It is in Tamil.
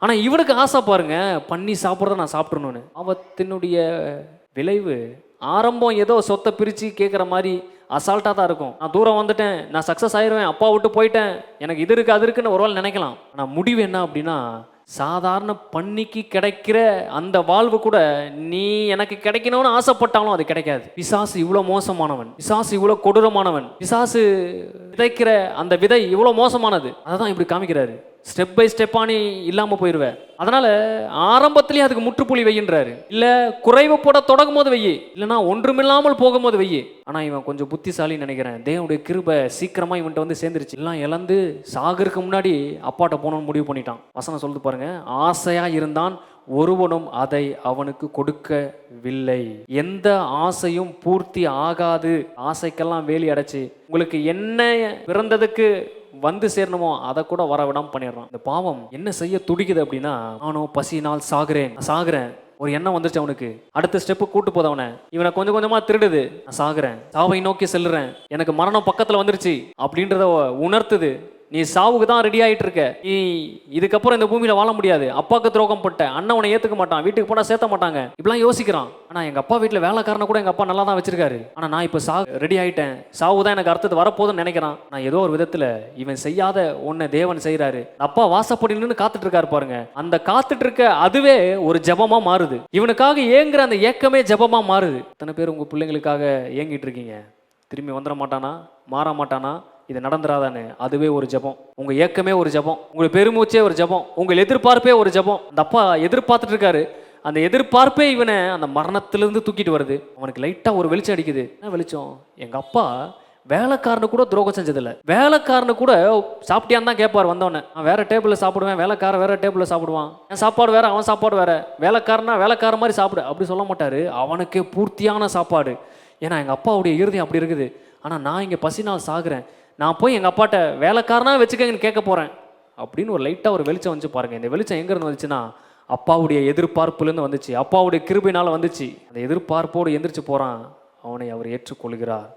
ஆனால் இவனுக்கு ஆசை பாருங்க, பண்ணி சாப்பிட்றத நான் சாப்பிட்றணும்னு. பாவத்தினுடைய விளைவு ஆரம்பம் ஏதோ சொத்தை பிரித்து கேட்குற மாதிரி அசால்ட்டாக தான் இருக்கும். நான் தூரம் வந்துட்டேன், நான் சக்ஸஸ் ஆயிடுவேன், அப்பா விட்டு போயிட்டேன், எனக்கு இது இருக்குது அது இருக்குன்னு ஒரு வேளை நினைக்கலாம். ஆனால் முடிவு என்ன அப்படின்னா, சாதாரண பண்ணிக்கு கிடைக்கிற அந்த வாழ்வு கூட நீ எனக்கு கிடைக்கணும்னு ஆசைப்பட்டாலும் அது கிடைக்காது. பிசாசு இவ்வளோ மோசமானவன், பிசாசு இவ்வளோ கொடூரமானவன், பிசாசு விதைக்கிற அந்த விதை இவ்வளோ மோசமானது. அதை தான் இப்படி காமிக்கிறாரு. ஸ்டெப் பை ஸ்டெப்பாக நீ இல்லாமல் போயிடுவேன். அதனால ஆரம்பத்திலேயே அதுக்கு முற்றுப்புள்ளி வையின்றாரு. இல்லை குறைவுப்பட தொடங்கும் போது வெய்யி, இல்லைனா ஒன்றுமில்லாமல் போகும்போது வெய்யி. ஆனால் இவன் கொஞ்சம் புத்திசாலின்னு நினைக்கிறேன். தேவனுடைய கிருபை சீக்கிரமாக இவன்கிட்ட வந்து சேர்ந்துருச்சு. எல்லாம் இழந்து சாகருக்கு முன்னாடி அப்பாட்ட போகணும்னு முடிவு பண்ணிட்டான். வசனம் சொல்லுது பாருங்க, ஆசையாக இருந்தான், ஒருவனும் அதை அவனுக்கு கொடுக்கவில்லை. எந்த ஆசையும் பூர்த்தி ஆகாது. ஆசைக்கெல்லாம் வேலி அடைச்சு உங்களுக்கு என்ன பிறந்ததுக்கு வந்து சேரணுமோ அதை கூட வர விடாம பண்ணிடுறான். இந்த பாவம் என்ன செய்ய துடிக்குது அப்படின்னா, நானும் பசியினால் சாகுறேன் ஒரு எண்ணம் வந்துருச்சு அவனுக்கு. அடுத்த ஸ்டெப்பு கூட்டு போது இவனை கொஞ்சம் கொஞ்சமா திருடுது. நான் சாகுறேன், சாவை நோக்கி செல்லுறேன், எனக்கு மரணம் பக்கத்துல வந்துருச்சு அப்படின்றத உணர்த்துது. நீ சாவுக்கு தான் ரெடி ஆகிட்டு இருக்க, நீ இதுக்கப்புறம் இந்த பூமியில் வாழ முடியாது, அப்பாவுக்கு துரோகம் பட்ட, அண்ணன் உன்னை ஏற்றுக்க மாட்டான், வீட்டுக்கு போனால் சேர்த்த மாட்டாங்க, இப்படிலாம் யோசிக்கிறான். ஆனால் எங்கள் அப்பா வீட்டில் வேலைக்காரனை கூட எங்கள் அப்பா நல்லா தான் வச்சிருக்காரு. ஆனால் நான் இப்போ ரெடி ஆகிட்டேன், சாவு தான் எனக்கு அர்த்தத்தை வரப்போதுன்னு நினைக்கிறான். நான் ஏதோ ஒரு விதத்தில் இவன் செய்யாத ஒன்றை தேவன் செய்கிறாரு. அப்பா வாசப்படி நின்று காத்துட்டு இருக்காரு பாருங்க. அந்த காத்துட்டு இருக்க அதுவே ஒரு ஜபமாக மாறுது. இவனுக்காக ஏங்குற அந்த ஏக்கமே ஜபமாக மாறுது. எத்தனை பேர் உங்கள் பிள்ளைங்களுக்காக ஏங்கிட்டு இருக்கீங்க? திரும்பி வந்துட மாட்டானா, மாற மாட்டானா, இது நடந்துராதானே? அதுவே ஒரு ஜபம். உங்க ஏக்கமே ஒரு ஜபம், உங்களுக்கு பெருமூச்சே ஒரு ஜபம், உங்கள் எதிர்பார்ப்பே ஒரு ஜபம். அந்த அப்பா எதிர்பார்த்துட்டு இருக்காரு. அந்த எதிர்பார்ப்பே இவனை அந்த மரணத்திலிருந்து தூக்கிட்டு வருது. அவனுக்கு லைட்டா ஒரு வெளிச்சம் அடிக்குது. என்ன வெளிச்சம்? எங்க அப்பா வேலைக்காரனு கூட துரோகம் செஞ்சதில்லை. வேலைக்காரனு கூட சாப்பிட்டியான்னு தான் கேட்பார் வந்தவொடனே. நான் வேற டேபிளில் சாப்பிடுவேன், வேலைக்காரன் வேற டேபிளில் சாப்பிடுவான், என் சாப்பாடு வேற அவன் சாப்பாடு வேற, வேலைக்காரனா வேலைக்கார மாதிரி சாப்பிடு அப்படி சொல்ல மாட்டாரு. அவனுக்கே பூர்த்தியான சாப்பாடு. ஏன்னா எங்கள் அப்பாவுடைய இருதயம் அப்படி இருக்குது. ஆனால் நான் இங்கே பசினால் சாகுறேன், நான் போய் எங்கள் அப்பாட்ட வேலைக்காரனா வச்சுக்கங்கன்னு கேட்க போகிறேன் அப்படின்னு ஒரு லைட்டாக ஒரு வெளிச்சம் வந்து பாருங்கள். இந்த வெளிச்சம் எங்கேருந்து வந்துச்சுன்னா, அப்பாவுடைய எதிர்பார்ப்புலேருந்து வந்துச்சு, அப்பாவுடைய கிருபையினால் வந்துச்சு. அந்த எதிர்பார்ப்போடு எந்திரிச்சு போகிறான். அவனை அவர் ஏற்றுக்கொள்கிறார்.